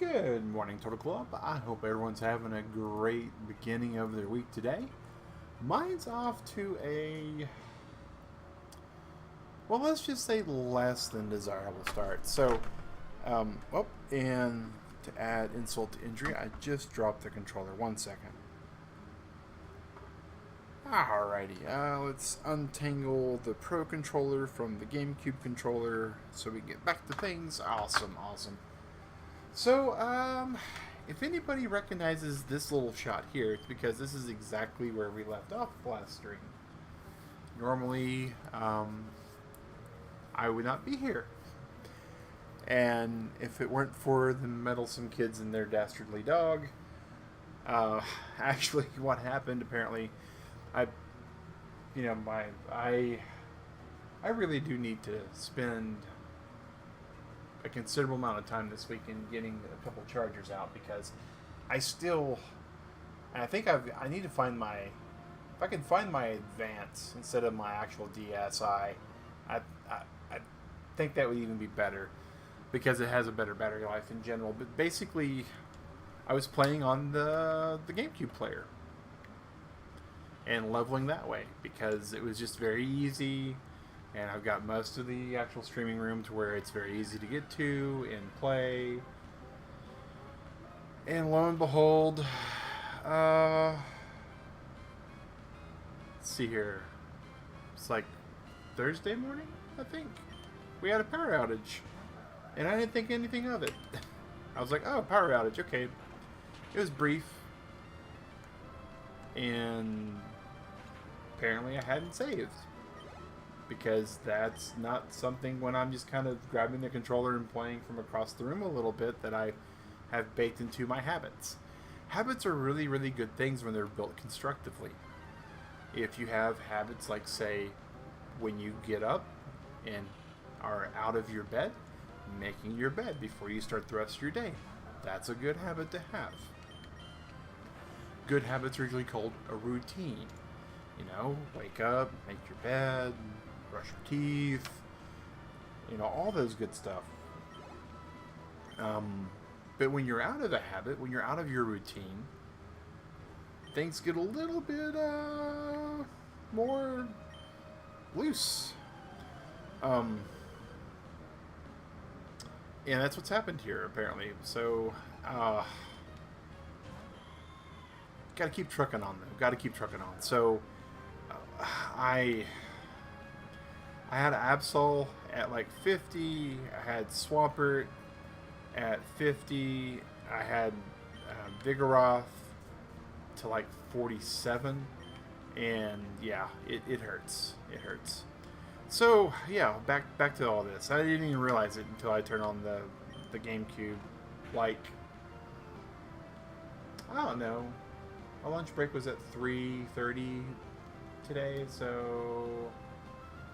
Good morning, Total Club. I hope everyone's having a great beginning of their week today. Mine's off to a, well, let's just say less than desirable start. And to add insult to injury, I just dropped the controller. 1 second. Alrighty, let's untangle the Pro controller from the GameCube controller so we can get back to things. Awesome. So, if anybody recognizes this little shot here, it's because this is exactly where we left off last stream. Normally, I would not be here. And if it weren't for the meddlesome kids and their dastardly dog, actually what happened, apparently, I really do need to spend a considerable amount of time this week in getting a couple chargers out, because I think I need to find if I can find my Advance instead of my actual DSi, I think that would even be better, because it has a better battery life in general. But basically, I was playing on the GameCube player and leveling that way because it was just very easy. And I've got most of the actual streaming room to where it's very easy to get to and play. And lo and behold, let's see here. It's like Thursday morning, I think. We had a power outage. And I didn't think anything of it. I was like, oh, power outage, okay. It was brief. And apparently I hadn't saved. Because that's not something, when I'm just kind of grabbing the controller and playing from across the room a little bit, that I have baked into my habits. Habits are really, really good things when they're built constructively. If you have habits like, say, when you get up and are out of your bed, making your bed before you start the rest of your day. That's a good habit to have. Good habits are usually called a routine. Wake up, make your bed, brush your teeth, all those good stuff. But when you're out of a habit, when you're out of your routine, things get a little bit more loose. And that's what's happened here, apparently. So, gotta keep trucking on, though. So, I had Absol at like 50. I had Swampert at 50. I had Vigoroth to like 47. And yeah, it hurts. So yeah, back to all this. I didn't even realize it until I turned on the GameCube. Like, I don't know. Our lunch break was at 3:30 today, so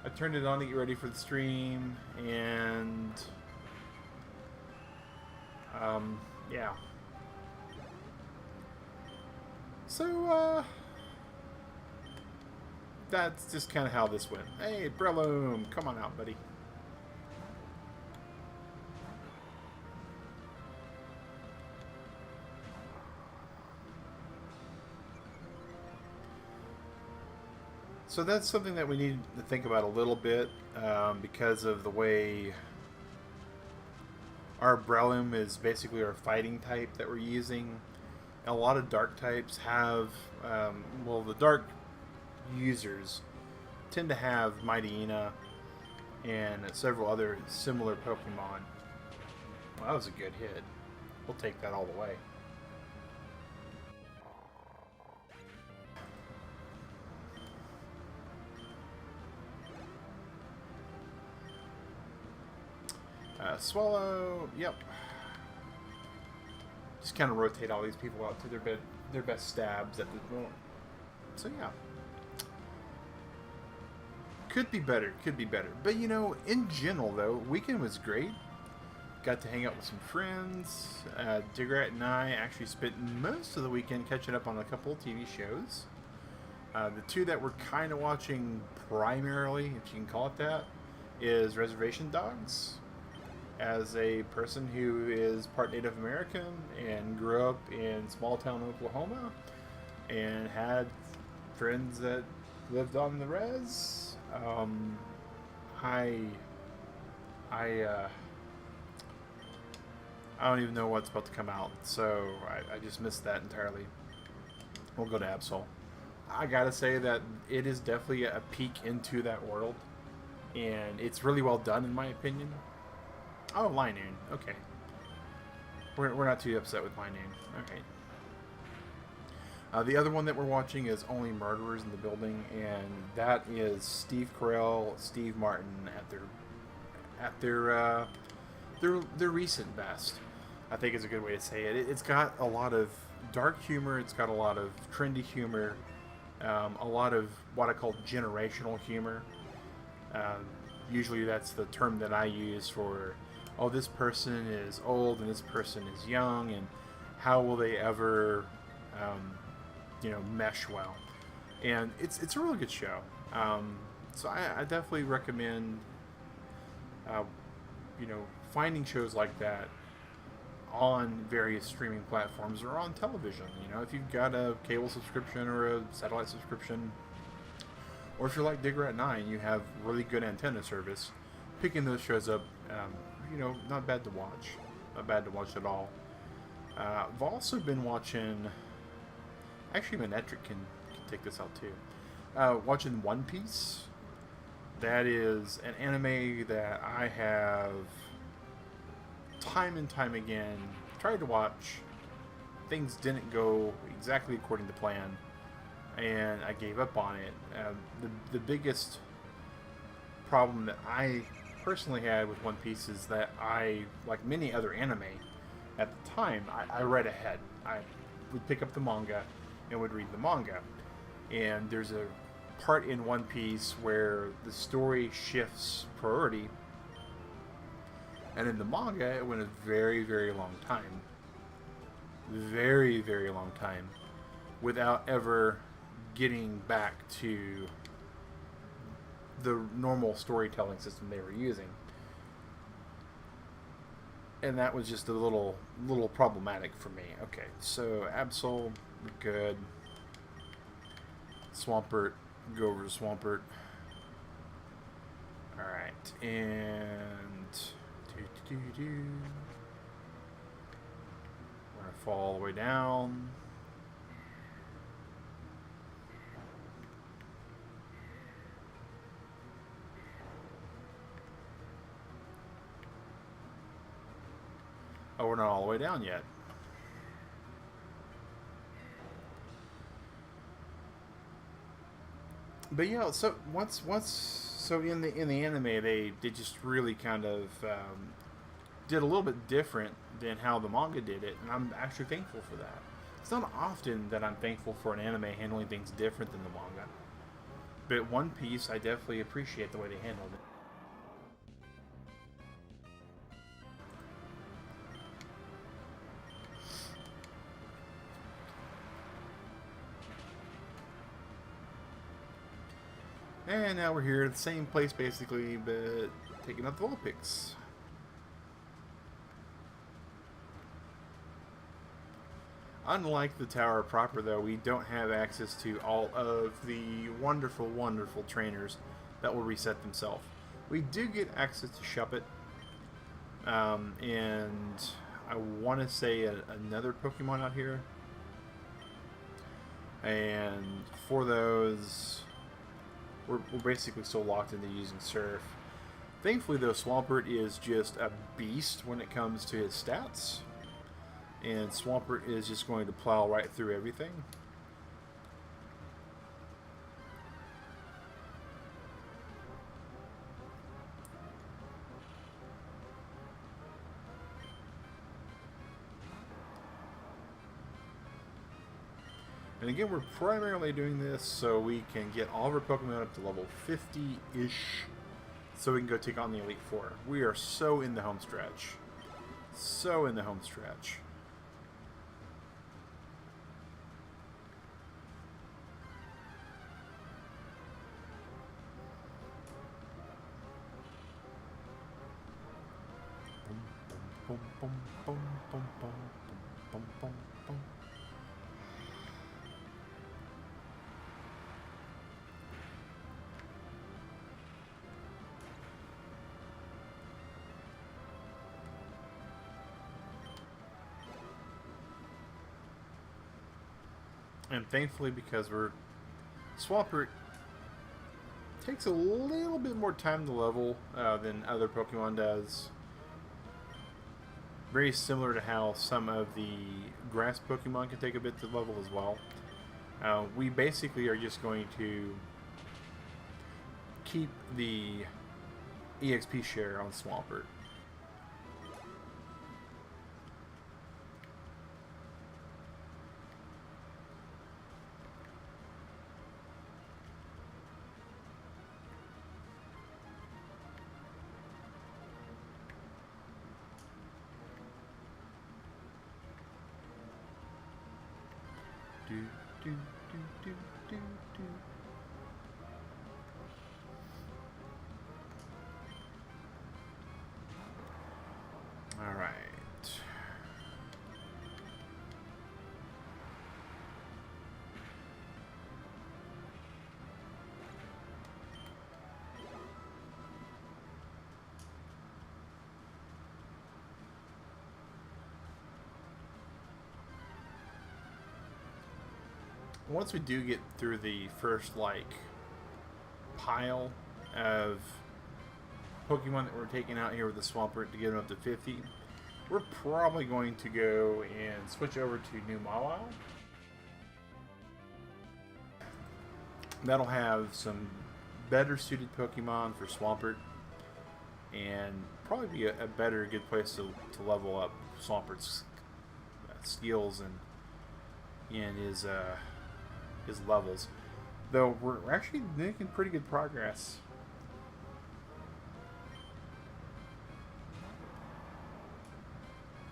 I turned it on to get ready for the stream, and yeah. So that's just kind of how this went. Hey, Breloom, come on out, buddy. So that's something that we need to think about a little bit, because of the way our Breloom is basically our fighting type that we're using. And a lot of dark types have, the dark users tend to have Mightyena and several other similar Pokemon. Well, that was a good hit. We'll take that all the way. Swallow, yep. Just kind of rotate all these people out to their best stabs at this moment. So yeah. Could be better. But in general though, weekend was great. Got to hang out with some friends. Digrat and I actually spent most of the weekend catching up on a couple of TV shows. The two that we're kind of watching primarily, if you can call it that, is Reservation Dogs as a person who is part Native American and grew up in small town Oklahoma and had friends that lived on the res. I I I don't even know what's about to come out, so I just missed that entirely. We'll go to Absol. I gotta say that it is definitely a peek into that world, and it's really well done in my opinion. Oh, Lion. Okay, we're not too upset with Lion. Okay. The other one that we're watching is Only Murderers in the Building, and that is Steve Carell, Steve Martin at their recent best. I think is a good way to say it. It's got a lot of dark humor. It's got a lot of trendy humor. A lot of what I call generational humor. Usually that's the term that I use for, oh, this person is old and this person is young, and how will they ever, mesh well? And it's a really good show. So I definitely recommend, finding shows like that on various streaming platforms or on television. If you've got a cable subscription or a satellite subscription, or if you're like Digger at 9, you have really good antenna service, picking those shows up, not bad to watch. Not bad to watch at all. I've also been watching, actually Manetric can take this out too, watching One Piece. That is an anime that I have time and time again tried to watch. Things didn't go exactly according to plan, and I gave up on it. The biggest problem that I personally had with One Piece is that I, like many other anime at the time, I read ahead. I would pick up the manga and would read the manga. And there's a part in One Piece where the story shifts priority, and in the manga it went a very, very long time. Very, very long time without ever getting back to the normal storytelling system they were using. And that was just a little problematic for me. Okay, so Absol, good. Swampert, go over to Swampert. Alright, and we're gonna fall all the way down. Oh, we're not all the way down yet. But yeah, so so in the anime they just really kind of did a little bit different than how the manga did it, and I'm actually thankful for that. It's not often that I'm thankful for an anime handling things different than the manga, but One Piece, I definitely appreciate the way they handled it. And now we're here at the same place basically, but taking out the Vulpix. Unlike the tower proper, though, we don't have access to all of the wonderful, wonderful trainers that will reset themselves. We do get access to Shuppet, and I want to say another Pokemon out here. And for those, we're basically still locked into using Surf. Thankfully, though, Swampert is just a beast when it comes to his stats. And Swampert is just going to plow right through everything. And again, we're primarily doing this so we can get all of our Pokemon up to level 50-ish, so we can go take on the Elite Four. We are so in the home stretch. So in the home stretch. Boom, boom, boom, boom, boom, boom, boom, boom. And thankfully, because we're Swampert takes a little bit more time to level than other Pokemon does. Very similar to how some of the grass Pokemon can take a bit to level as well. We basically are just going to keep the EXP share on Swampert. Do, do, do, do, do, do. All right. Once we do get through the first, like, pile of Pokemon that we're taking out here with the Swampert to get them up to 50, we're probably going to go and switch over to New Mawile. That'll have some better suited Pokemon for Swampert, and probably be a better, good place to level up Swampert's skills and his levels. Though we're actually making pretty good progress.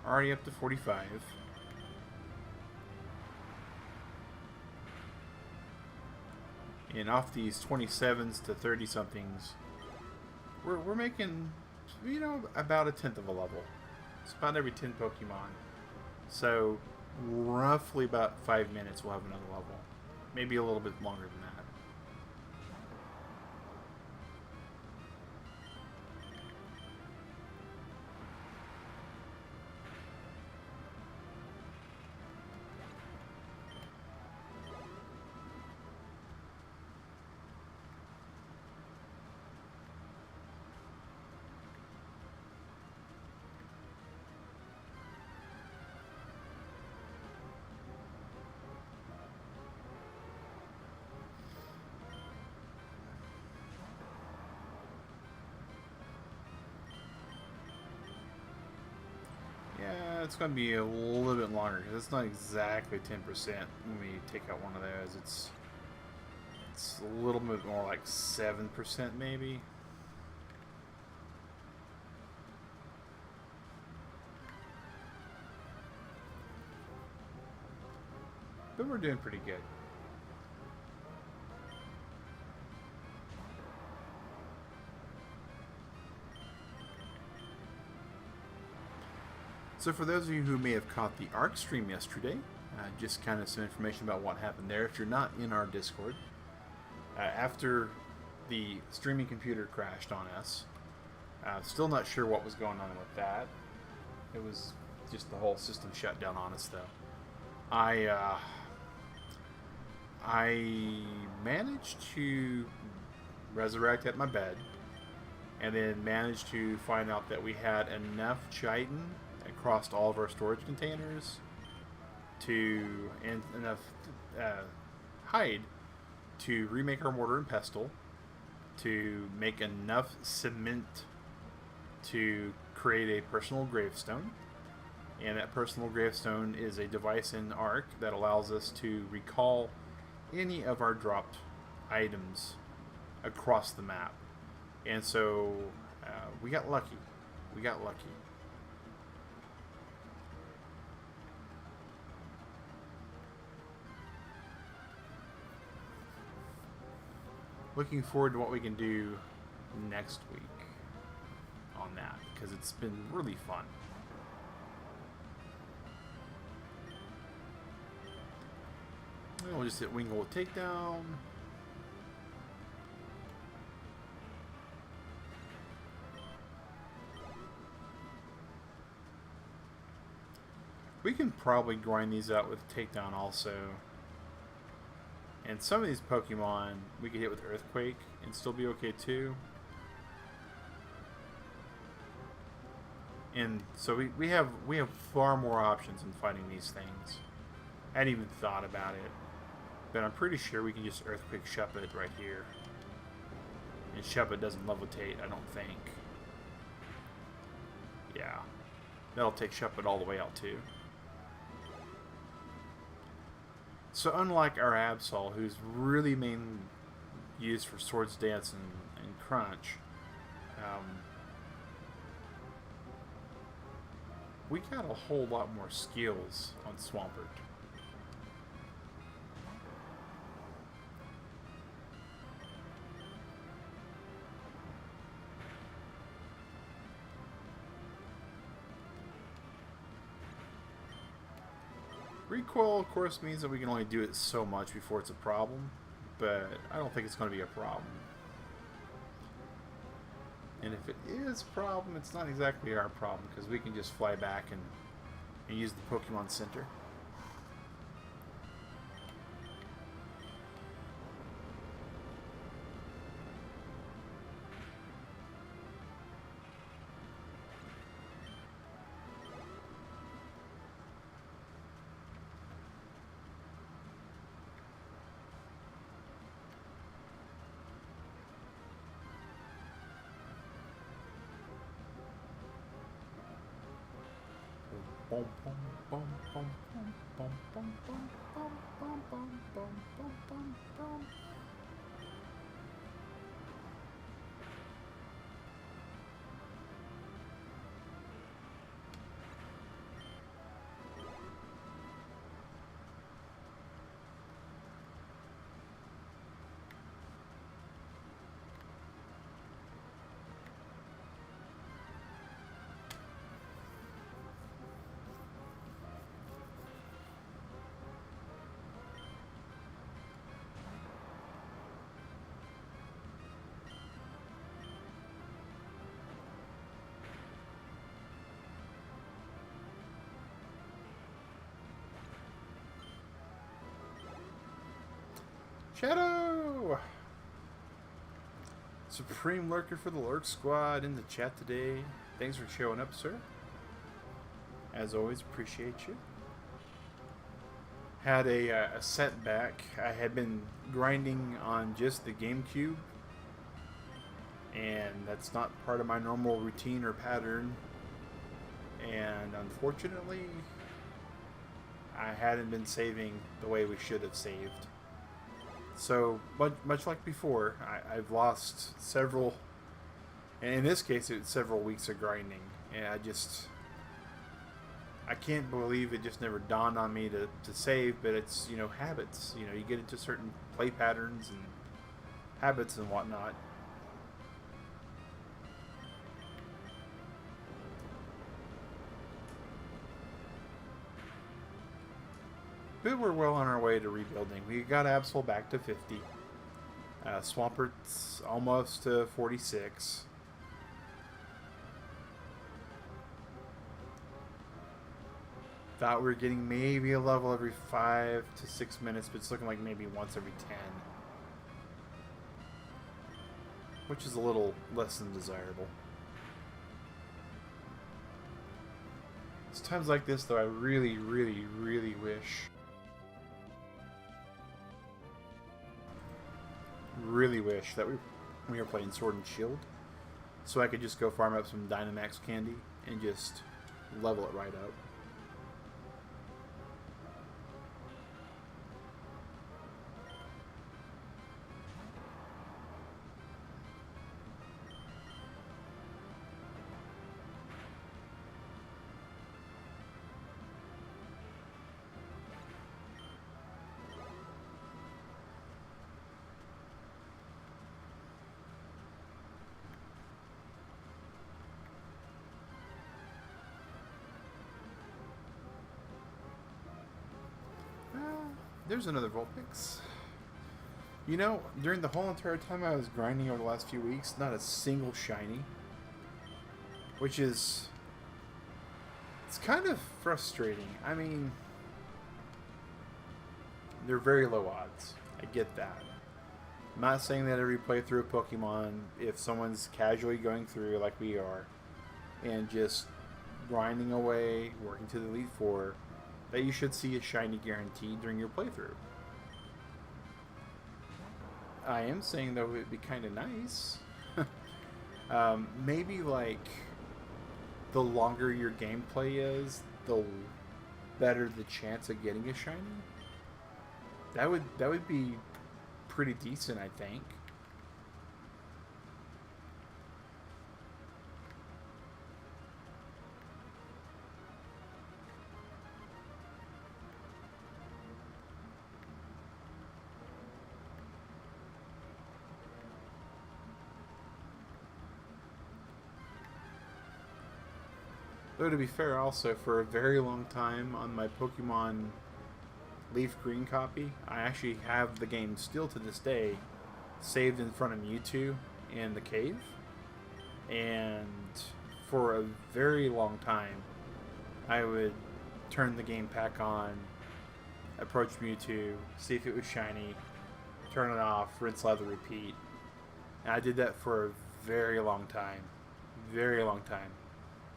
Already up to 45. And off these 27s to 30 somethings, we're making, you know, about a tenth of a level. It's about every 10 Pokemon. So roughly about 5 minutes we'll have another level. Maybe a little bit longer than that. Yeah, it's going to be a little bit longer because it's not exactly 10% when we take out one of those. It's a little bit more like 7% maybe. But we're doing pretty good. So for those of you who may have caught the ARC stream yesterday, just kind of some information about what happened there. If you're not in our Discord, after the streaming computer crashed on us, still not sure what was going on with that. It was just the whole system shut down on us, though. I managed to resurrect at my bed, and then managed to find out that we had enough chitin across all of our storage containers and enough hide to remake our mortar and pestle, to make enough cement to create a personal gravestone. And that personal gravestone is a device in ARC that allows us to recall any of our dropped items across the map. And so we got lucky. We got lucky. Looking forward to what we can do next week on that, because it's been really fun. We'll just hit wing hold takedown. We can probably grind these out with takedown also. And some of these Pokemon we could hit with Earthquake and still be okay too. And so we have far more options in fighting these things. I hadn't even thought about it. But I'm pretty sure we can just Earthquake Shuppet right here. And Shuppet doesn't levitate, I don't think. Yeah. That'll take Shuppet all the way out too. So unlike our Absol, who's really mainly used for Swords Dance and Crunch, we got a whole lot more skills on Swampert. Recoil, of course, means that we can only do it so much before it's a problem, but I don't think it's going to be a problem. And if it is a problem, it's not exactly our problem, because we can just fly back and use the Pokemon Center. Bum, bum, bum, bum, bum, bum, bum, bum, bum, bum, bum, bum, bum, bum, bum. Shadow! Supreme Lurker for the Lurk Squad in the chat today. Thanks for showing up, sir. As always, appreciate you. Had a setback. I had been grinding on just the GameCube, and that's not part of my normal routine or pattern. And unfortunately, I hadn't been saving the way we should have saved. So, much like before, I've lost several, and in this case, it's several weeks of grinding. And I can't believe it just never dawned on me to save, but it's, you know, habits. You know, you get into certain play patterns and habits and whatnot. But we're well on our way to rebuilding. We got Absol back to 50. Swampert's almost to 46. Thought we were getting maybe a level every 5 to 6 minutes, but it's looking like maybe once every 10. Which is a little less than desirable. It's times like this, though, I really, really, really wish that we were playing Sword and Shield, so I could just go farm up some Dynamax candy and just level it right up. There's another Vulpix. You know, during the whole entire time I was grinding over the last few weeks, not a single shiny. Which is... It's kind of frustrating. I mean... They're very low odds. I get that. I'm not saying that every playthrough of Pokemon, if someone's casually going through like we are, and just grinding away, working to the Elite Four, that you should see a shiny guaranteed during your playthrough. I am saying, though, it'd be kind of nice. Maybe, like, the longer your gameplay is, the better the chance of getting a shiny. That would be pretty decent, I think. Though to be fair, also, for a very long time on my Pokemon Leaf Green copy, I actually have the game still to this day saved in front of Mewtwo in the cave. And for a very long time, I would turn the game pack on, approach Mewtwo, see if it was shiny, turn it off, rinse, lather, repeat. And I did that for a very long time. Very long time.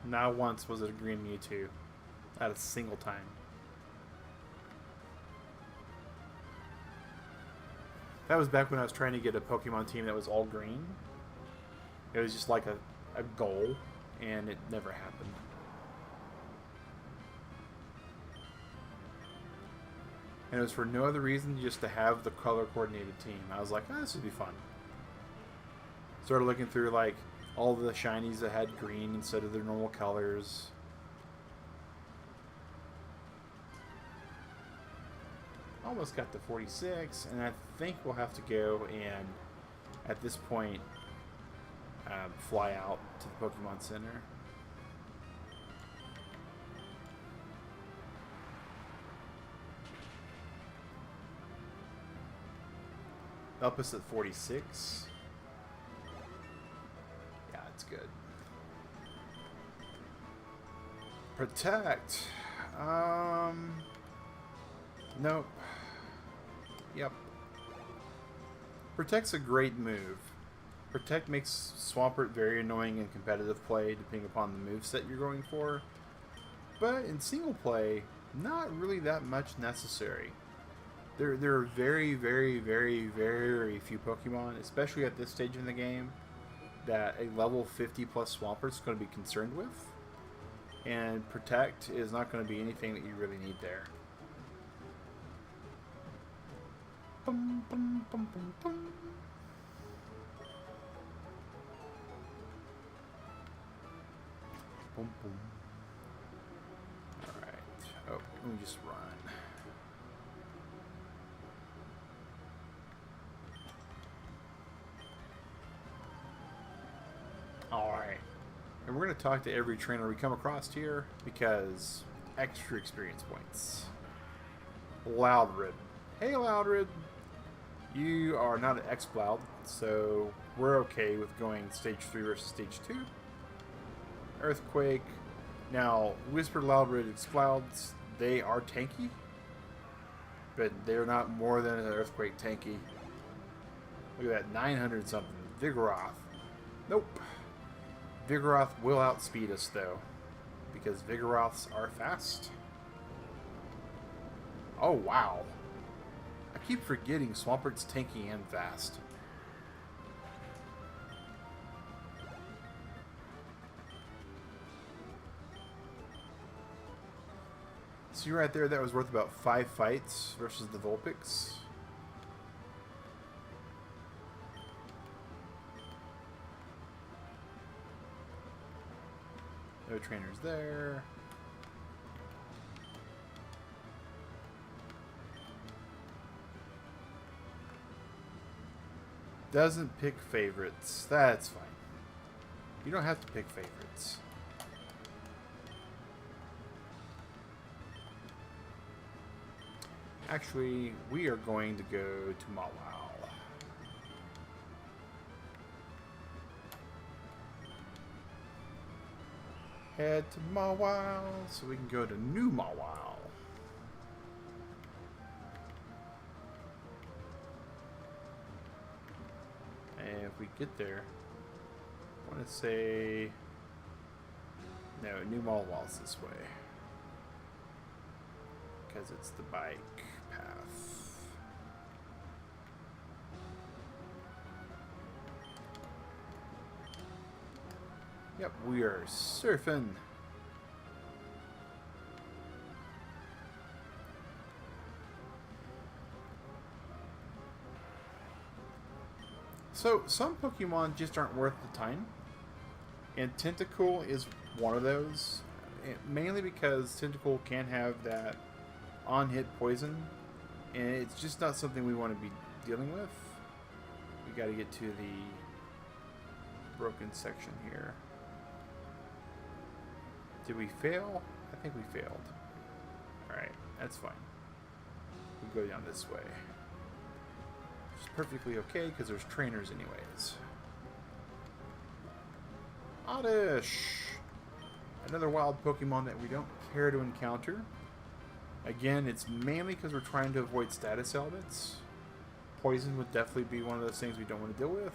Not once was it a green Mewtwo. Not a single time. That was back when I was trying to get a Pokemon team that was all green. It was just like a goal, and it never happened. And it was for no other reason than just to have the color-coordinated team. I was like, oh, this would be fun. Started looking through, like, all the shinies that had green instead of their normal colors. Almost got to 46, and I think we'll have to go and, at this point, fly out to the Pokemon Center. Help us at 46. Yeah, it's good. Protect. Nope. Yep. Protect's a great move. Protect makes Swampert very annoying in competitive play, depending upon the moveset you're going for. But in single play, not really that much necessary. There are very, very, very, very few Pokemon, especially at this stage in the game, that a level 50 plus Swampert's going to be concerned with. And Protect is not going to be anything that you really need there. Bum, bum, bum, bum, bum. Boom, boom. Alright. Oh, let me just run. Alright. And we're going to talk to every trainer we come across here because extra experience points. Loudred. Hey, Loudred. You are not an X-Cloud, so we're okay with going stage 3 versus stage 2. Earthquake. Now, Whisper, Loudred, X-Clouds, they are tanky, but they're not more than an Earthquake tanky. Look at that, 900 something. Vigoroth. Nope. Vigoroth will outspeed us, though, because Vigoroths are fast. Oh, wow. I keep forgetting Swampert's tanky and fast. See right there, that was worth about 5 fights versus the Vulpix. No trainers there. Doesn't pick favorites. That's fine. You don't have to pick favorites. Actually, we are going to go to Mawau. Head to Mawau so we can go to New Mawau. And if we get there, I want to say, no, New Mawau's this way. Because it's the bike path. Yep, we are surfing. So, some Pokemon just aren't worth the time. And Tentacool is one of those. Mainly because Tentacool can have that on-hit poison. And it's just not something we want to be dealing with. We got to get to the broken section here. Did we fail? I think we failed. Alright, that's fine. We go down this way. Which is perfectly okay because there's trainers anyways. Oddish! Another wild Pokemon that we don't care to encounter. Again, it's mainly because we're trying to avoid status elements. Poison would definitely be one of those things we don't want to deal with.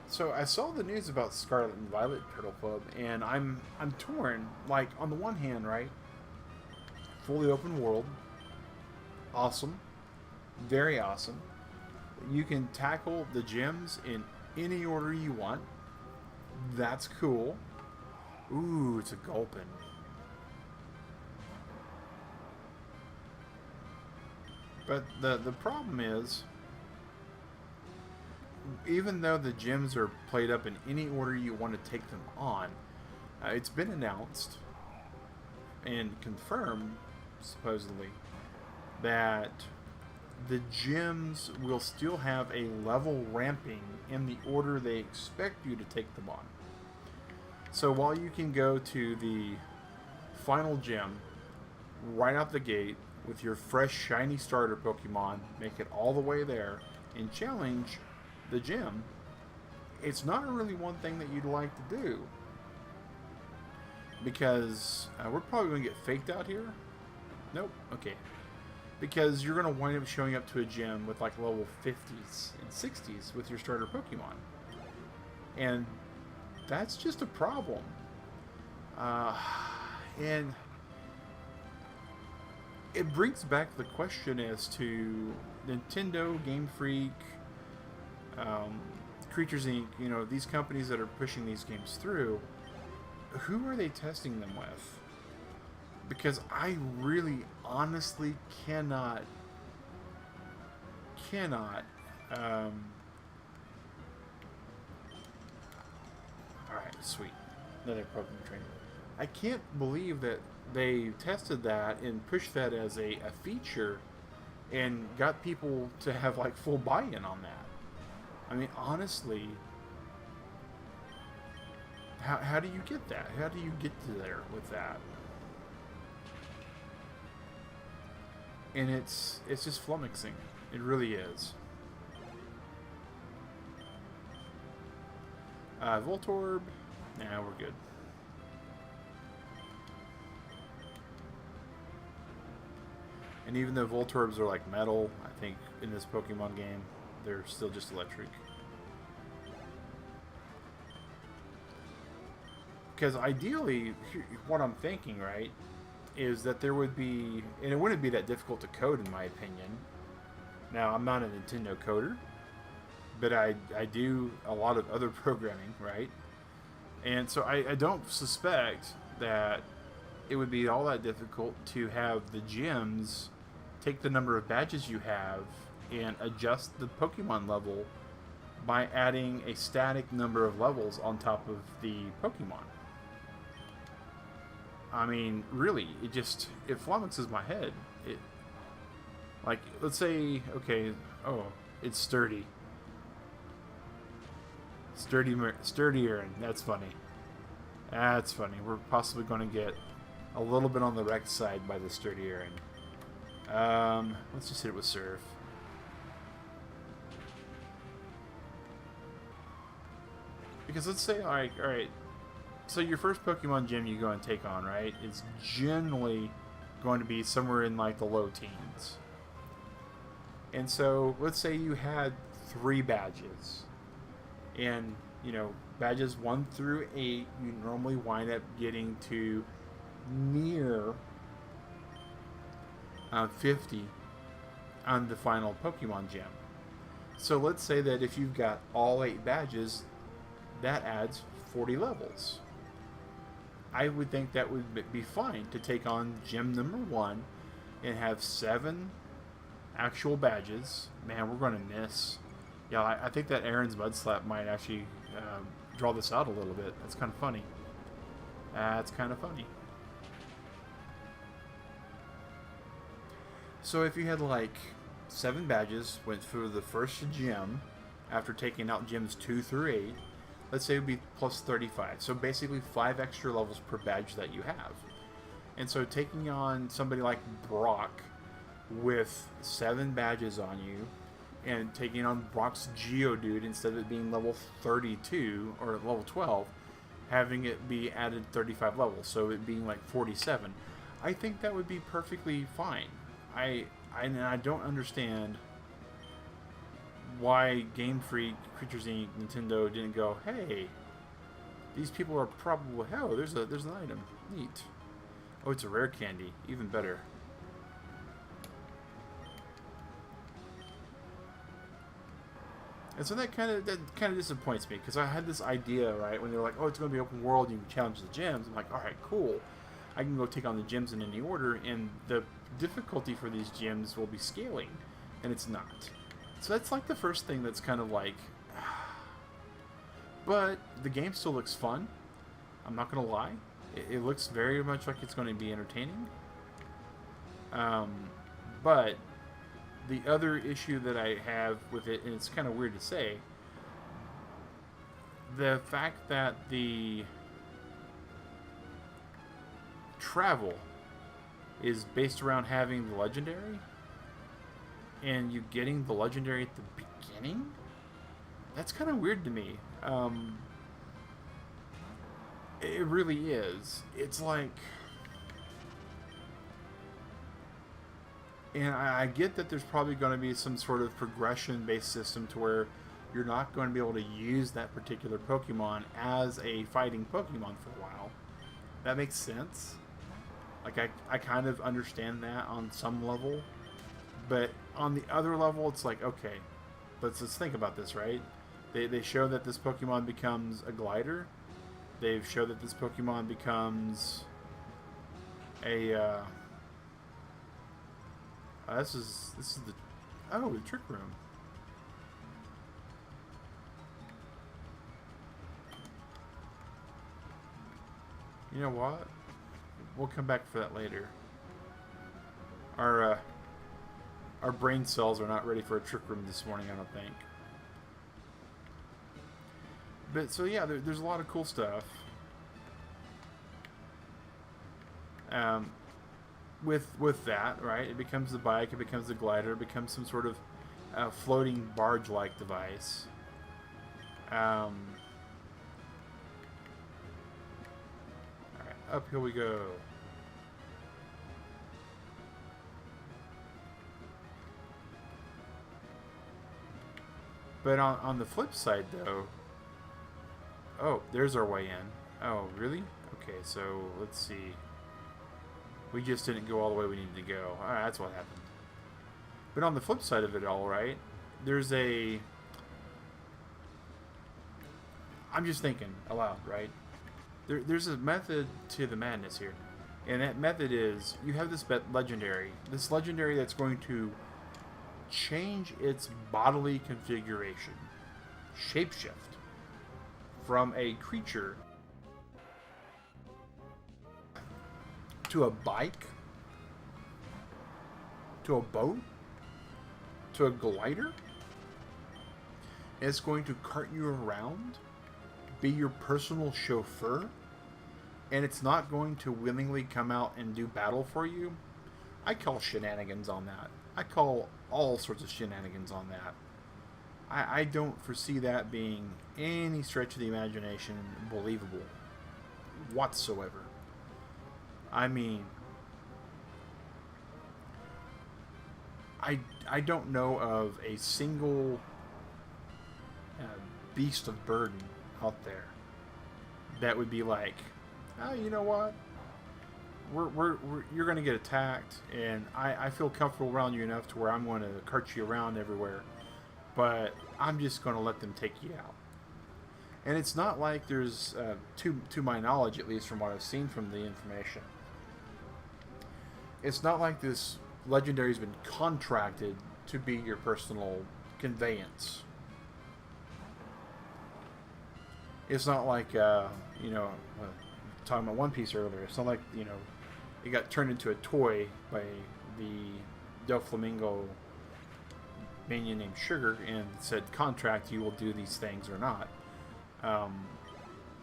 So I saw the news about Scarlet and Violet Turtle Club, and I'm torn. Like, on the one hand, right? Fully open world. Awesome. Very awesome. You can tackle the gyms in any order you want. That's cool. Ooh, it's a Gulpin. But the problem is, even though the gyms are played up in any order you want to take them on, it's been announced and confirmed, supposedly, that the gyms will still have a level ramping in the order they expect you to take them on. So while you can go to the final gym right out the gate with your fresh shiny starter Pokemon, make it all the way there, and challenge the gym, it's not really one thing that you'd like to do. Because we're probably going to get faked out here. Nope. Okay. Because you're going to wind up showing up to a gym with like level 50s and 60s with your starter Pokemon. And that's just a problem. And it brings back the question as to Nintendo, Game Freak, Creatures Inc., you know, these companies that are pushing these games through, who are they testing them with? Because I really, honestly cannot, alright, sweet. Another Pokemon trainer. I can't believe that they tested that and pushed that as a feature and got people to have like full buy-in on that. I mean, honestly, how do you get that? How do you get to there with that? And it's just flummoxing. It really is. Voltorb. Nah, we're good. And even though Voltorbs are like metal, I think in this Pokemon game, they're still just electric. Because ideally, what I'm thinking, right, is that there would be, and it wouldn't be that difficult to code in my opinion. Now, I'm not a Nintendo coder, but I do a lot of other programming, right? And so I don't suspect that it would be all that difficult to have the gyms take the number of badges you have and adjust the Pokemon level by adding a static number of levels on top of the Pokemon. I mean, really, it flummoxes my head. It, like, let's say, okay, oh, it's sturdy. Sturdier. That's funny. That's funny. We're possibly going to get a little bit on the wreck side by the Sturdier. Let's just hit it with Serve. Because let's say, all right. So your first Pokemon gym you go and take on, right, is generally going to be somewhere in like the low teens. And so let's say you had 3 badges. And, you know, badges 1 through 8, you normally wind up getting to near 50 on the final Pokemon gym. So let's say that if you've got all 8 badges, that adds 40 levels. I would think that would be fine to take on gym number 1 and have 7 actual badges. Man, we're going to miss. Yeah, I think that Aaron's Mud Slap might actually draw this out a little bit. That's kind of funny. That's kind of funny. So if you had like 7 badges, went through the first gym after taking out gyms 2 through 8, let's say it would be plus 35. So basically 5 extra levels per badge that you have. And so taking on somebody like Brock with 7 badges on you, and taking on Brock's Geodude instead of it being level 32 or level 12, having it be added 35 levels, so it being like 47. I think that would be perfectly fine. I don't understand why Game Freak, Creatures Inc., Nintendo didn't go, hey, these people are probably, hell, there's an item. Neat. Oh, it's a rare candy. Even better. And so that kind of disappoints me, because I had this idea, right, when they were like, oh, it's going to be open world, you can challenge the gyms. I'm like, all right, cool. I can go take on the gyms in any order, and the difficulty for these gyms will be scaling, and it's not. So that's like the first thing that's kind of like, but the game still looks fun. I'm not going to lie. It looks very much like it's going to be entertaining. But the other issue that I have with it, and it's kind of weird to say, the fact that the travel is based around having the legendary, and you getting the legendary at the beginning, that's kind of weird to me. It really is. It's like, and I get that there's probably going to be some sort of progression-based system to where you're not going to be able to use that particular Pokemon as a fighting Pokemon for a while. That makes sense. Like, I kind of understand that on some level. But on the other level, it's like, okay, let's think about this, right? They show that this Pokemon becomes a glider. They've showed that this Pokemon becomes a... this is the trick room. You know what? We'll come back for that later. Our brain cells are not ready for a trick room this morning, I don't think. But so yeah, there's a lot of cool stuff. With that, right? It becomes the bike, it becomes the glider, it becomes some sort of floating barge-like device. Alright, up here we go. But on the flip side, though... Oh, there's our way in. Oh, really? Okay, so let's see. We just didn't go all the way we needed to go. Alright, that's what happened. But on the flip side of it all, right, there's a... I'm just thinking aloud, right? There's a method to the madness here. And that method is, you have this legendary. This legendary that's going to change its bodily configuration. Shapeshift. From a creature to a bike, to a boat, to a glider. It's going to cart you around, be your personal chauffeur, and it's not going to willingly come out and do battle for you. I call shenanigans on that. I call all sorts of shenanigans on that. I don't foresee that being any stretch of the imagination believable whatsoever. I mean, I don't know of a single uh, beast of burden out there that would be like, oh, you know what? You're going to get attacked, and I feel comfortable around you enough to where I'm going to cart you around everywhere, but I'm just going to let them take you out. And it's not like there's, to my knowledge, at least from what I've seen from the information, it's not like this legendary's been contracted to be your personal conveyance. It's not like, talking about One Piece earlier, it's not like, it got turned into a toy by the Doflamingo minion named Sugar and said, contract, you will do these things or not.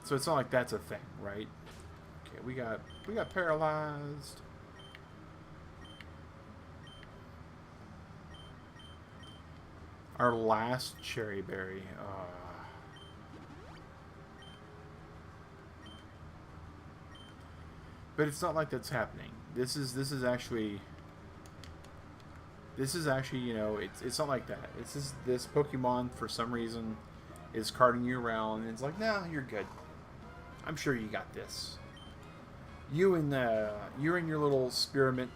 So it's not like that's a thing, right? Okay, we got paralyzed. Our last cherry berry. But it's not like that's happening. This is actually, it's not like that. It's just this Pokemon for some reason is carting you around, and it's like, nah, you're good. I'm sure you got this. You're in your little spearmint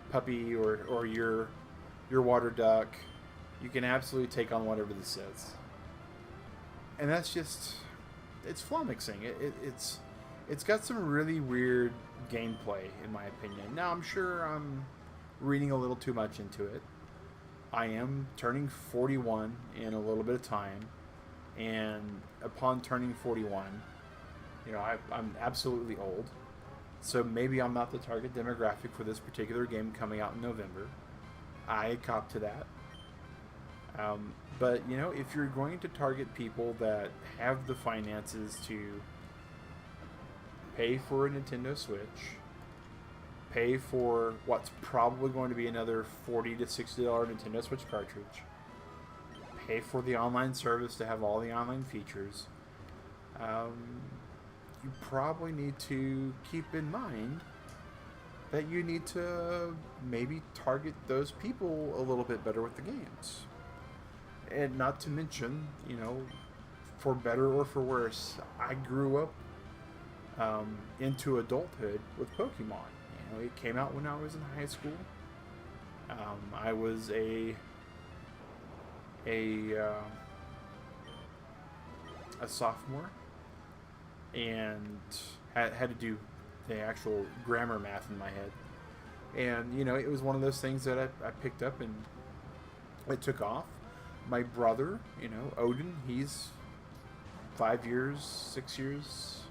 puppy or your water duck. You can absolutely take on whatever this says. And that's just, it's flummoxing. It's got some really weird gameplay, in my opinion. Now, I'm sure I'm reading a little too much into it. I am turning 41 in a little bit of time, and upon turning 41, I'm absolutely old. So maybe I'm not the target demographic for this particular game coming out in November. I cop to that. But, if you're going to target people that have the finances to pay for a Nintendo Switch, pay for what's probably going to be another $40 to $60 Nintendo Switch cartridge, pay for the online service to have all the online features, you probably need to keep in mind that you need to maybe target those people a little bit better with the games. And not to mention, for better or for worse, I grew up into adulthood with Pokemon. It came out when I was in high school. I was a sophomore, and had to do the actual grammar math in my head. And it was one of those things that I picked up and it took off. My brother, Odin, he's 5 years, 6 years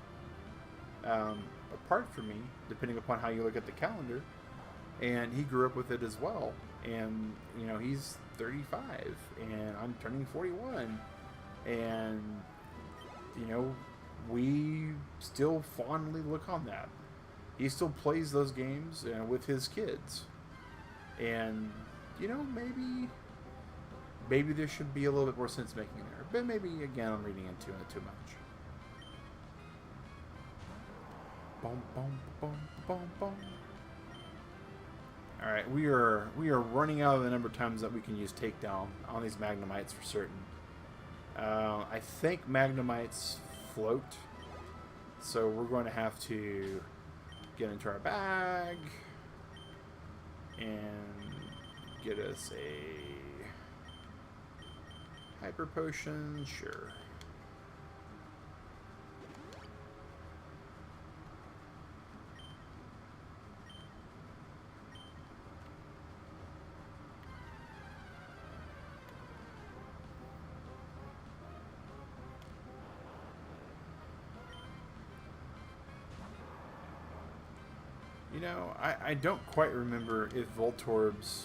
apart from me, depending upon how you look at the calendar, and he grew up with it as well. And he's 35, and I'm turning 41, and we still fondly look on that. He still plays those games with his kids, and maybe there should be a little bit more sense making there. But maybe again I'm reading into it too much. Boom, boom, boom, boom, boom. All right, we are running out of the number of times that we can use takedown on these Magnemites for certain. I think Magnemites float, so we're going to have to get into our bag and get us a hyper potion. Sure. I don't quite remember if Voltorbs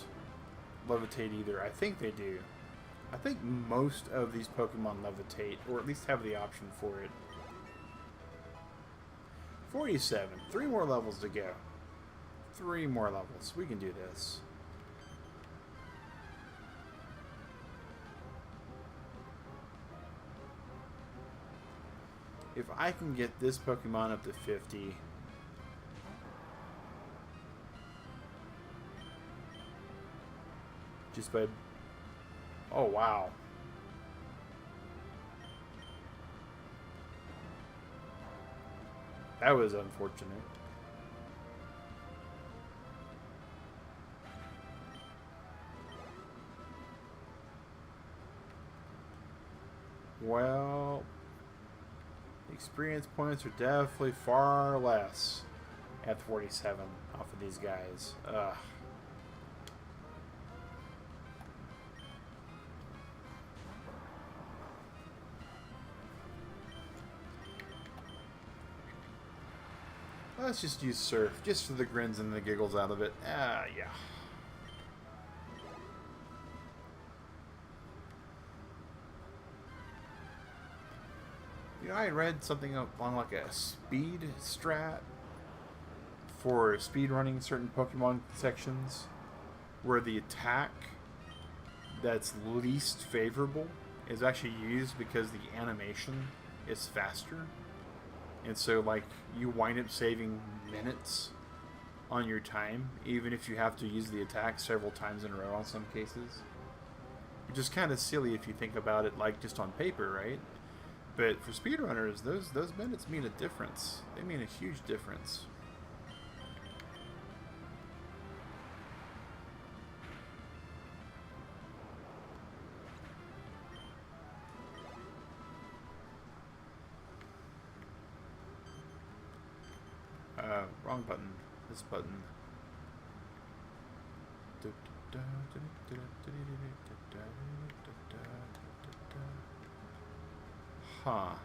levitate either. I think they do. I think most of these Pokemon levitate, or at least have the option for it. 47. 3 more levels to go. 3 more levels. We can do this. If I can get this Pokemon up to 50... just by... oh, wow. That was unfortunate. Well, experience points are definitely far less at 47 off of these guys. Ugh. Let's just use Surf, just for the grins and the giggles out of it. Ah, yeah. You know, I read something along like a speed strat for speed running certain Pokemon sections, where the attack that's least favorable is actually used because the animation is faster. And so, like, you wind up saving minutes on your time, even if you have to use the attack several times in a row in some cases. Which is kind of silly if you think about it, like, just on paper, right? But for speedrunners, those minutes mean a difference. They mean a huge difference. Wrong button. This button. Huh.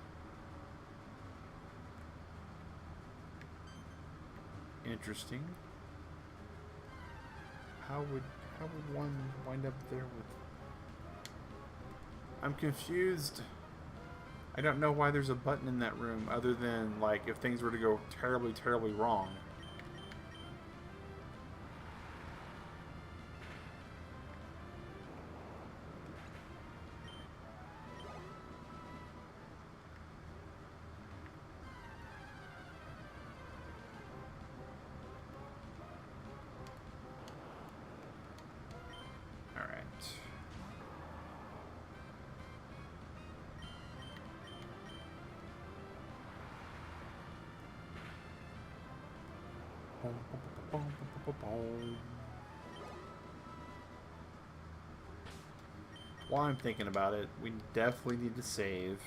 Interesting. How would one wind up there with... I'm confused. I don't know why there's a button in that room other than, like, if things were to go terribly, terribly wrong. While I'm thinking about it, we definitely need to save.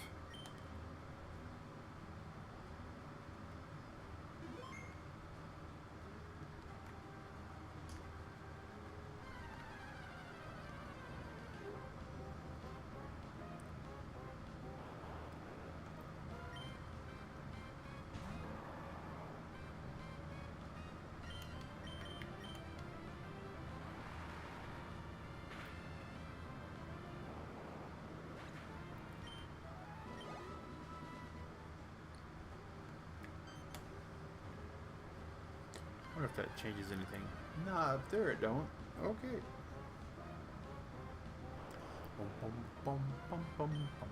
I wonder if that changes anything. Nah, up there it don't. Okay. Bum, bum, bum, bum, bum, bum.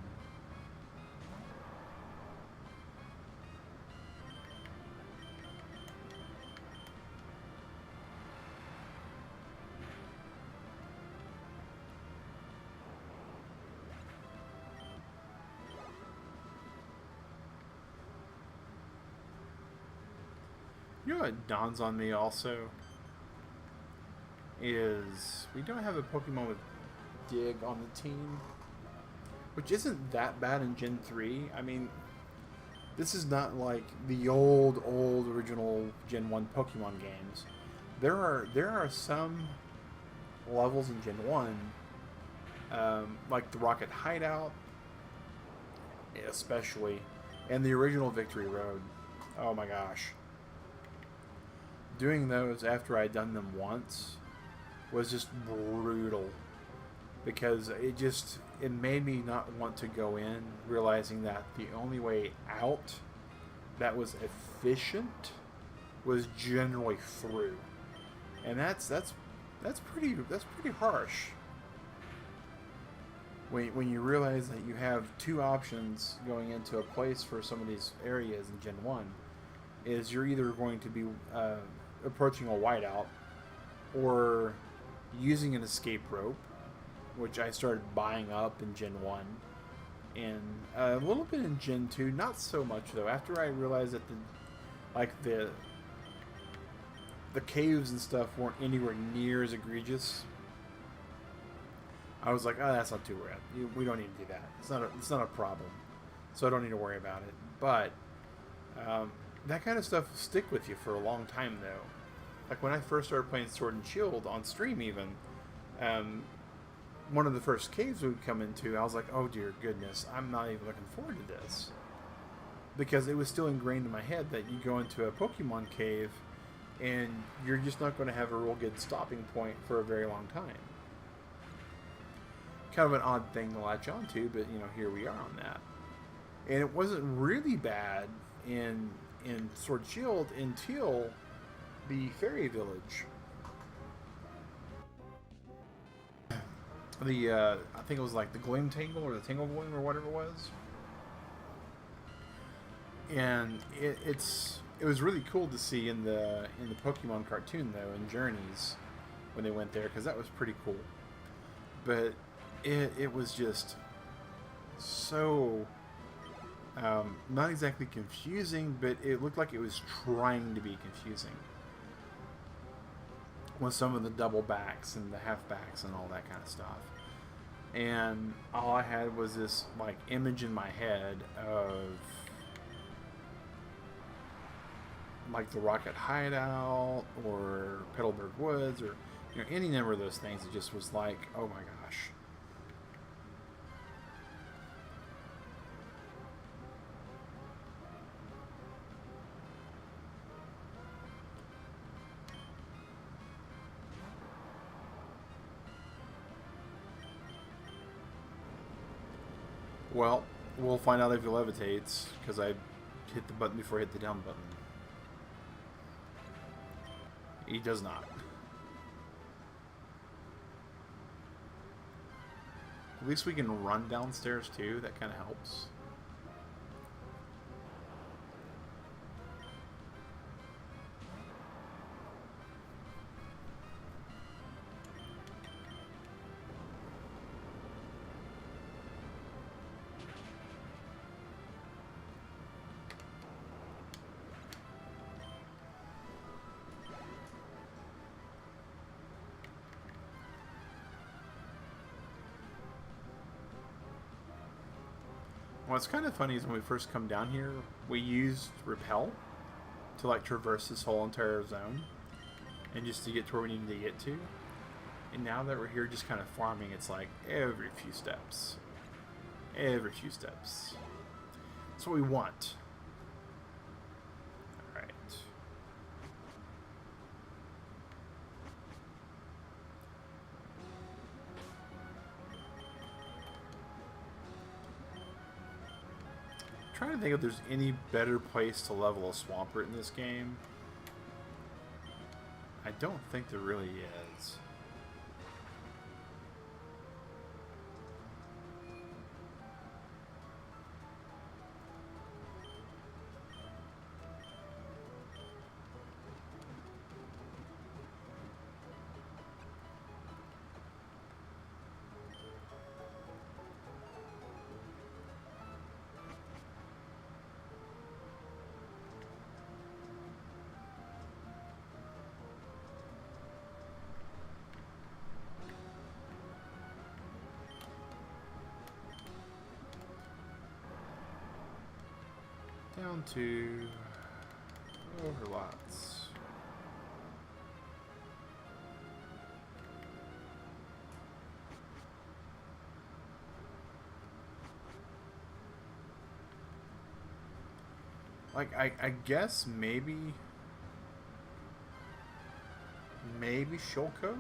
You know what dawns on me also is we don't have a Pokemon with Dig on the team, which isn't that bad in Gen 3. I mean, this is not like the old original Gen 1 Pokemon games. There are some levels in Gen 1, like the Rocket Hideout, especially, and the original Victory Road. Oh my gosh. Doing those after I'd done them once was just brutal. because it made me not want to go in, realizing that the only way out that was efficient was generally through, and that's pretty harsh. When you realize that you have two options going into a place for some of these areas in Gen 1, is you're either going to be approaching a whiteout or using an escape rope, which I started buying up in Gen 1, and a little bit in Gen 2, not so much though. After I realized that the caves and stuff weren't anywhere near as egregious, I was like, oh, that's not too bad. We don't need to do that. It's not a problem, so I don't need to worry about it. But that kind of stuff will stick with you for a long time, though. Like when I first started playing Sword and Shield on stream, even one of the first caves we would come into, I was like, oh dear goodness, I'm not even looking forward to this, because it was still ingrained in my head that you go into a Pokemon cave and you're just not going to have a real good stopping point for a very long time. Kind of an odd thing to latch onto, but here we are on that. And it wasn't really bad in Sword and Shield until the Fairy Village. I think it was like the Gleam Tangle or the Tangle Gleam or whatever it was. And it was really cool to see in the Pokemon cartoon though, in Journeys, when they went there, because that was pretty cool. But it was just so not exactly confusing, but it looked like it was trying to be confusing with some of the double backs and the half backs and all that kind of stuff. And all I had was this like image in my head of like the Rocket Hideout or Petalburg Woods or any number of those things. It just was like, oh my gosh. Well, we'll find out if he levitates, because I hit the button before I hit the down button. He does not. At least we can run downstairs too, that kind of helps. What's kind of funny is when we first come down here, we used Repel to like traverse this whole entire zone and just to get to where we needed to get to. And now that we're here just kind of farming, it's like every few steps. Every few steps. That's what we want. Alright. Trying to think if there's any better place to level a Swampert in this game. I don't think there really is. Down to overlots. Like I guess maybe Shoal Cove?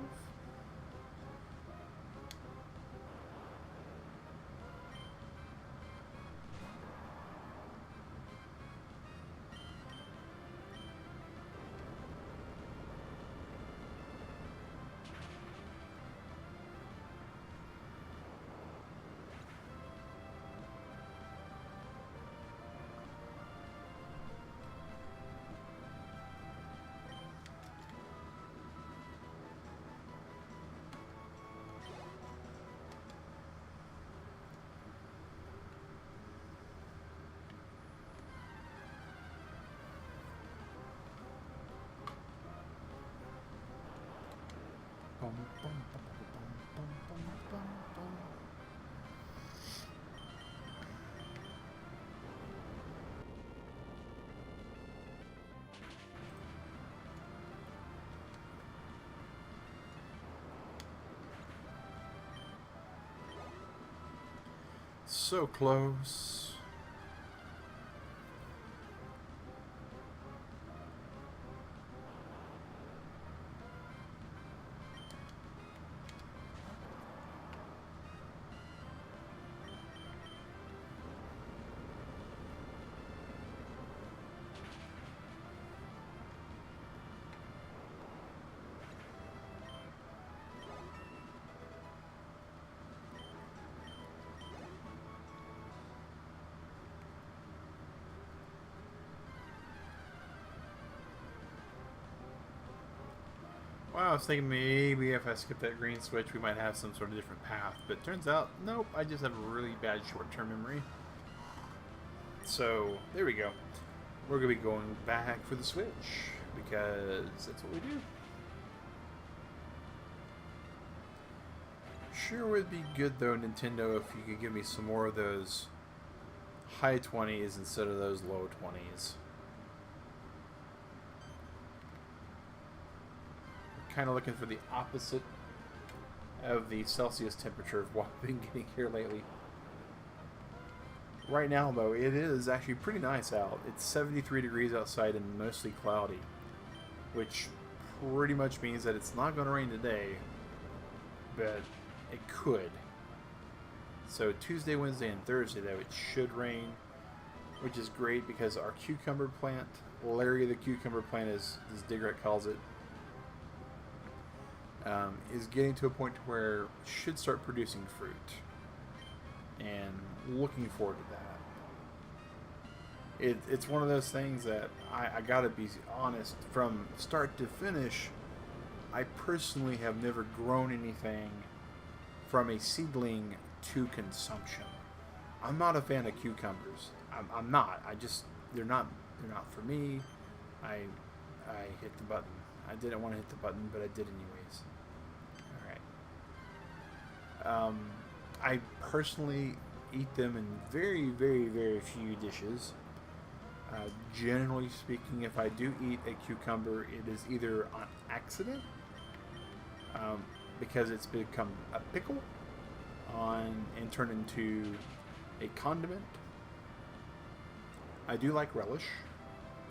So close. Wow, I was thinking maybe if I skip that green switch, we might have some sort of different path. But turns out, nope, I just have a really bad short-term memory. So, there we go. We're going to be going back for the switch, because that's what we do. Sure would be good, though, Nintendo, if you could give me some more of those high 20s instead of those low 20s. Kind of looking for the opposite of the Celsius temperature of what we've been getting here lately. Right now, though, it is actually pretty nice out. It's 73 degrees outside and mostly cloudy, which pretty much means that it's not going to rain today, but it could. So Tuesday, Wednesday, and Thursday, though, it should rain, which is great because our cucumber plant, Larry the cucumber plant, as Digret calls it, is getting to a point where it should start producing fruit, and looking forward to that. It's one of those things that I gotta be honest, from start to finish, I personally have never grown anything from a seedling to consumption. I'm not a fan of cucumbers. I'm not. They're not for me. I hit the button. I didn't want to hit the button, but I did anyways. I personally eat them in very, very, very few dishes. Generally speaking, if I do eat a cucumber, it is either on accident, because it's become a pickle, and turned into a condiment. I do like relish,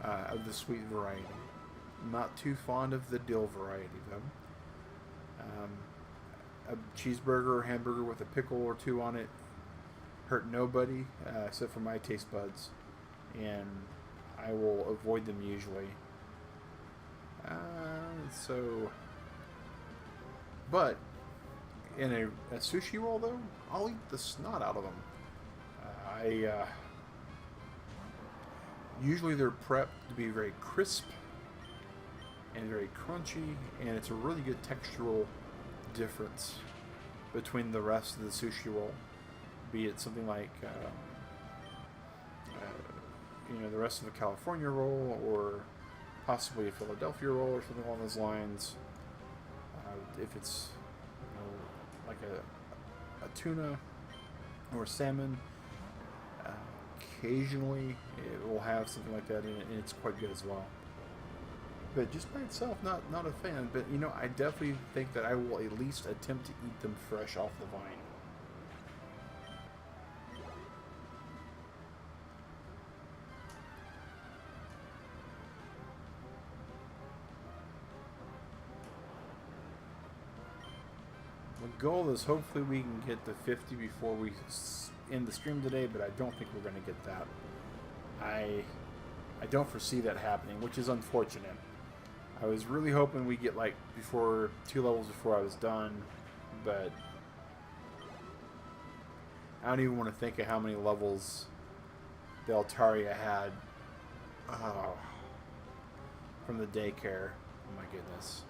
of the sweet variety. Not too fond of the dill variety, though. A cheeseburger or hamburger with a pickle or two on it hurt nobody, except for my taste buds, and I will avoid them usually. But in a sushi roll, though, I'll eat the snot out of them. Usually they're prepped to be very crisp and very crunchy, and it's a really good textural difference between the rest of the sushi roll, be it something like the rest of the California roll, or possibly a Philadelphia roll, or something along those lines. If it's like a tuna or salmon, occasionally it will have something like that in it, and it's quite good as well. But just by itself, not a fan. But, I definitely think that I will at least attempt to eat them fresh off the vine. The goal is hopefully we can get to 50 before we end the stream today, but I don't think we're going to get that. I don't foresee that happening, which is unfortunate. I was really hoping we'd get before 2 levels before I was done, but I don't even want to think of how many levels the Altaria had from the daycare. Oh my goodness.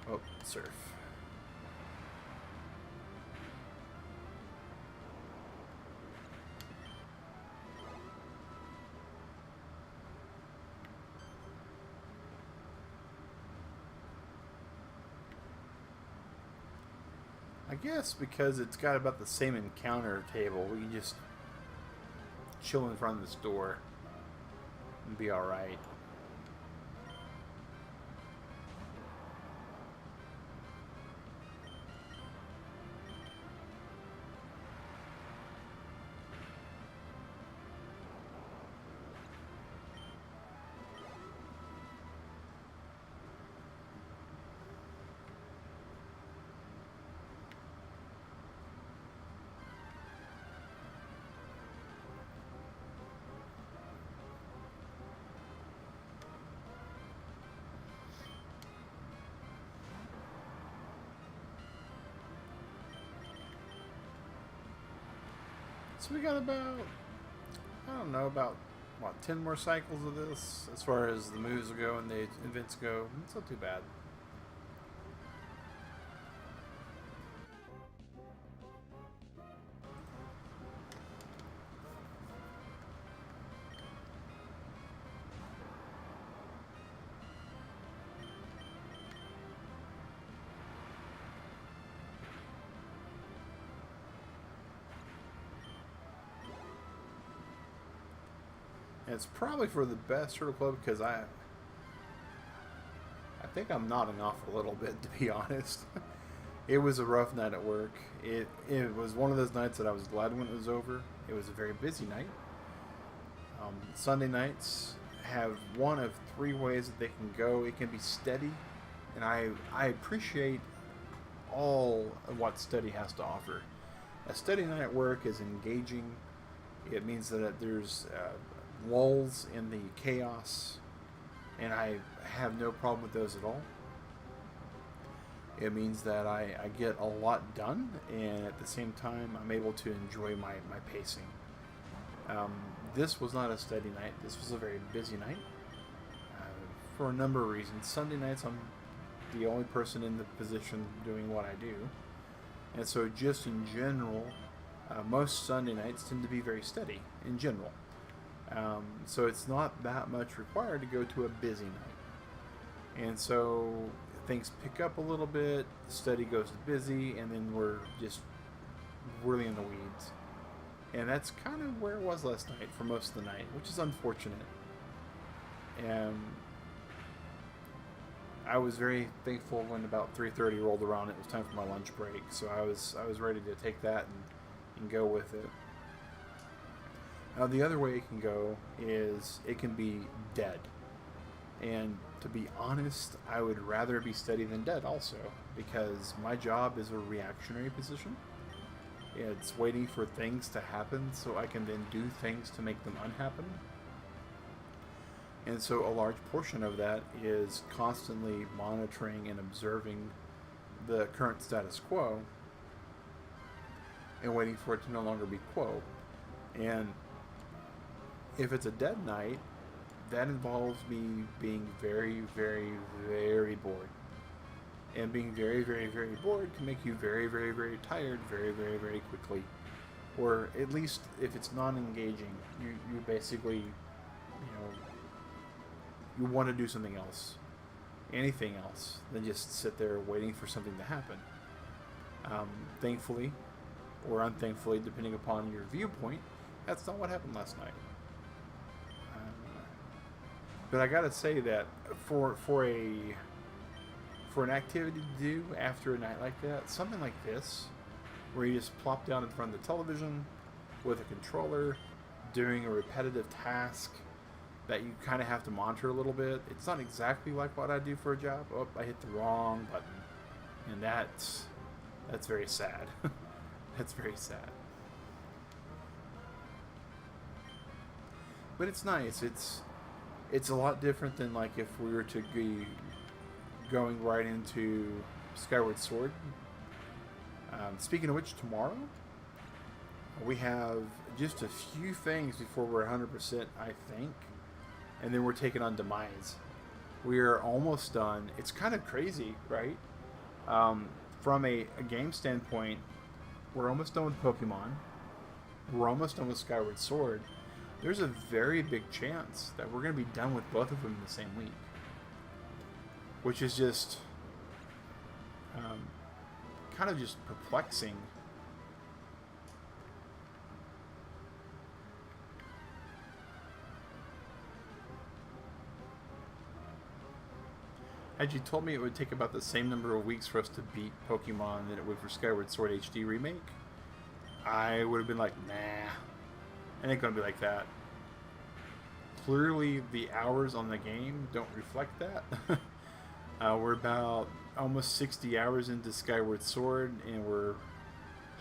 Oh, surf. I guess because it's got about the same encounter table, we can just chill in front of the store and be alright. So we got about, I don't know, about, what, 10 more cycles of this as far as the moves go and the events go. It's not too bad. And it's probably for the best Turtle Club because I think I'm nodding off a little bit, to be honest. It was a rough night at work. It was one of those nights that I was glad when it was over. It was a very busy night. Sunday nights have one of three ways that they can go. It can be steady, and I appreciate all of what steady has to offer. A steady night at work is engaging. It means that there's lulls in the chaos, and I have no problem with those at all. It means that I get a lot done, and at the same time, I'm able to enjoy my pacing. This was not a steady night. This was a very busy night for a number of reasons. Sunday nights, I'm the only person in the position doing what I do. And so just in general, most Sunday nights tend to be very steady in general. So it's not that much required to go to a busy night. And so things pick up a little bit, steady goes to busy, and then we're just really in the weeds. And that's kind of where it was last night for most of the night, which is unfortunate. And I was very thankful when about 3:30 rolled around. It was time for my lunch break, so I was ready to take that and go with it. Now the other way it can go is it can be dead. And to be honest, I would rather be steady than dead also, because my job is a reactionary position. It's waiting for things to happen so I can then do things to make them unhappen. And so a large portion of that is constantly monitoring and observing the current status quo and waiting for it to no longer be quo. And if it's a dead night, that involves me being very, very, very bored. And being very, very, very bored can make you very, very, very tired very, very, very quickly. Or at least if it's non-engaging, you basically, you want to do something else. Anything else than just sit there waiting for something to happen. Thankfully, or unthankfully, depending upon your viewpoint, that's not what happened last night. But I gotta say that for an activity to do after a night like that, something like this, where you just plop down in front of the television with a controller, doing a repetitive task that you kind of have to monitor a little bit. It's not exactly like what I do for a job. Oh, I hit the wrong button, and that's very sad. That's very sad. But it's nice. It's a lot different than like if we were to be going right into Skyward Sword. Speaking of which, tomorrow we have just a few things before we're 100%, I think, and then we're taking on Demise. We are almost done. It's kind of crazy, right? From a game standpoint, we're almost done with Pokemon. We're almost done with Skyward Sword. There's a very big chance that we're going to be done with both of them in the same week. Which is just kind of just perplexing. Had you told me it would take about the same number of weeks for us to beat Pokemon than it would for Skyward Sword HD Remake, I would have been like, nah, it ain't gonna be like that. Clearly, the hours on the game don't reflect that. We're about almost 60 hours into Skyward Sword, and we're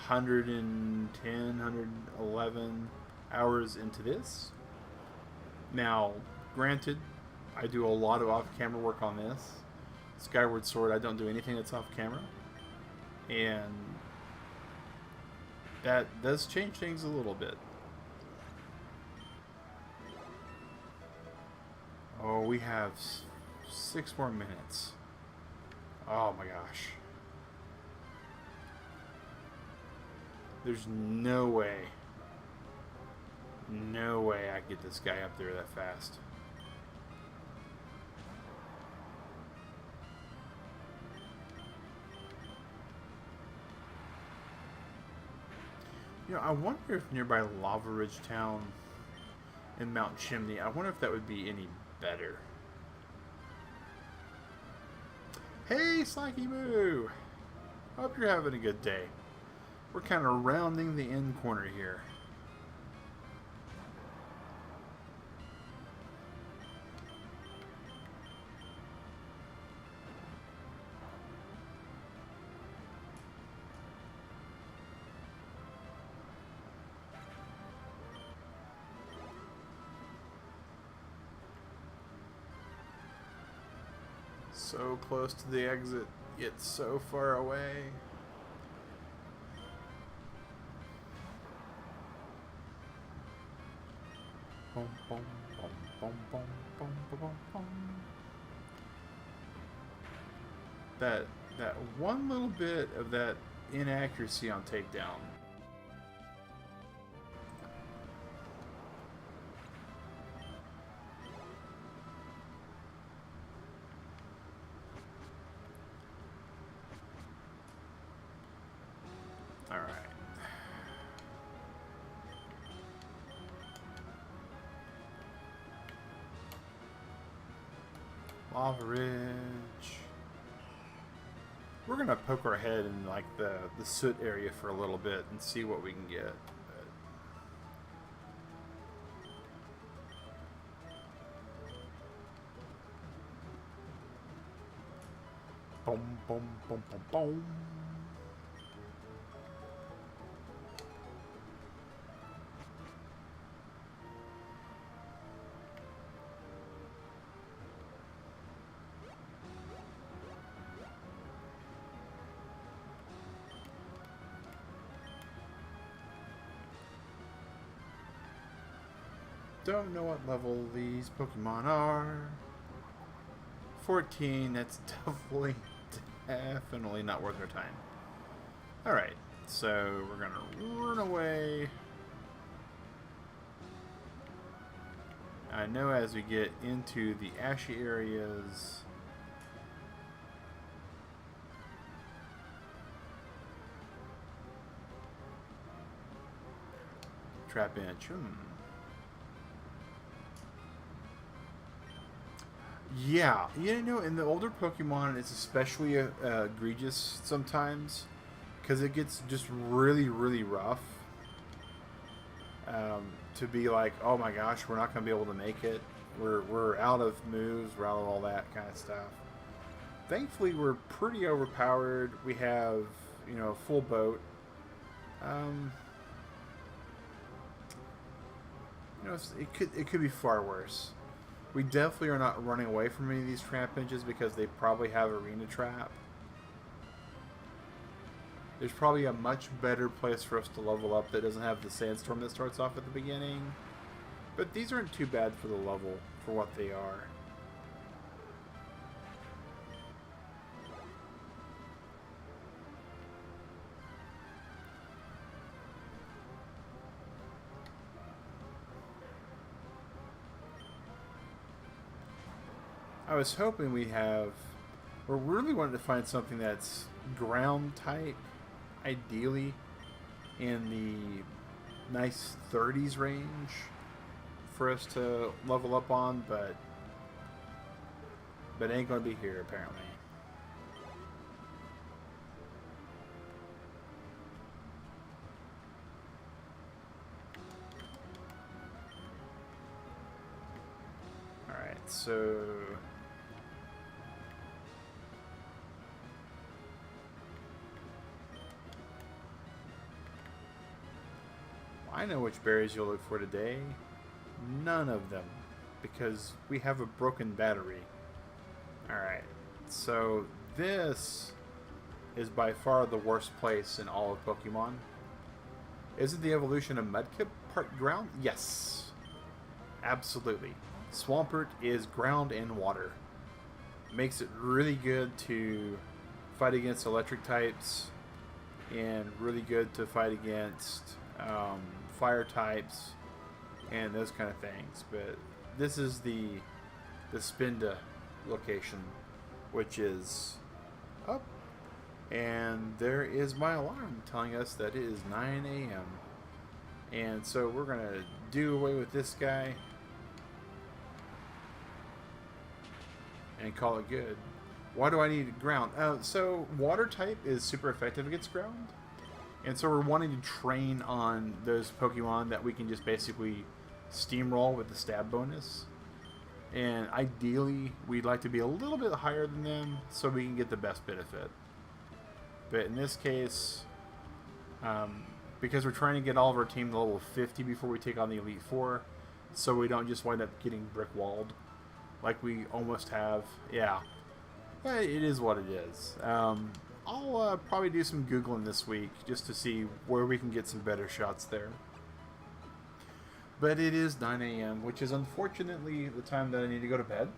110, 111 hours into this. Now, granted, I do a lot of off-camera work on this. Skyward Sword, I don't do anything that's off-camera. And that does change things a little bit. Oh, we have 6 more minutes. Oh my gosh. There's no way. No way I can get this guy up there that fast. You know, I wonder if nearby Lava Ridge Town in Mount Chimney, I wonder if that would be any better. Hey, Slanky Moo! Hope you're having a good day. We're kind of rounding the end corner here. So close to the exit, yet so far away. Boom, boom, boom, boom, boom, boom, boom, boom. That one little bit of that inaccuracy on takedown. Lava Ridge. We're gonna poke our head in like the soot area for a little bit and see what we can get. Boom, boom, boom, boom, boom. Don't know what level these Pokemon are. 14, that's definitely not worth our time. Alright, so we're gonna run away. I know as we get into the ashy areas, Trap Inch. Yeah, you know, in the older Pokemon, it's especially egregious sometimes because it gets just really, really rough. To be like, oh my gosh, we're not going to be able to make it. We're out of moves, we're out of all that kind of stuff. Thankfully, we're pretty overpowered. We have, you know, full boat. You know, it could be far worse. We definitely are not running away from any of these trap inches because they probably have arena trap. There's probably a much better place for us to level up that doesn't have the sandstorm that starts off at the beginning. But these aren't too bad for the level, for what they are. I was hoping we have We're really wanting to find something that's ground type, ideally in the nice 30s range for us to level up on, but ain't going to be here apparently. Alright, so I know which berries you'll look for today. None of them, because we have a broken battery. Alright, so this is by far the worst place in all of Pokemon. Is it the evolution of Mudkip part ground? Yes. Absolutely. Swampert is ground and water. Makes it really good to fight against electric types, and really good to fight against fire types and those kind of things. But this is the Spinda location, which is up, and there is my alarm telling us that it is 9 a.m. and so we're gonna do away with this guy and call it good. Why do I need ground? So water type is super effective against ground, and so we're wanting to train on those Pokemon that we can just basically steamroll with the stab bonus. And ideally, we'd like to be a little bit higher than them so we can get the best benefit. But in this case, because we're trying to get all of our team to level 50 before we take on the Elite Four, so we don't just wind up getting brick-walled like we almost have. Yeah, it is what it is. I'll probably do some Googling this week just to see where we can get some better shots there. But it is 9 a.m., which is unfortunately the time that I need to go to bed.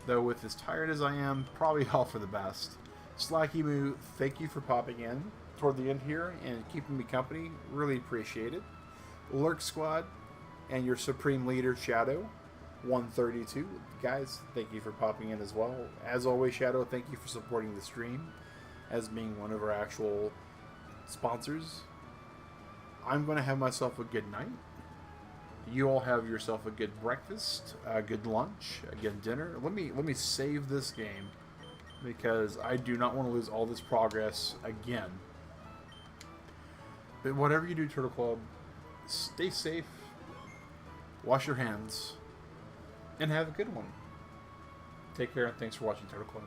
Though with as tired as I am, probably all for the best. Slacky Moo, thank you for popping in toward the end here and keeping me company. Really appreciate it. Lurk Squad and your Supreme Leader, Shadow, 132. Guys, thank you for popping in as well. As always, Shadow, thank you for supporting the stream as being one of our actual sponsors. I'm going to have myself a good night. You all have yourself a good breakfast, a good lunch, a good dinner. Let me save this game because I do not want to lose all this progress again. But whatever you do, Turtle Club, stay safe, wash your hands, and have a good one. Take care, and thanks for watching, Turtle Club.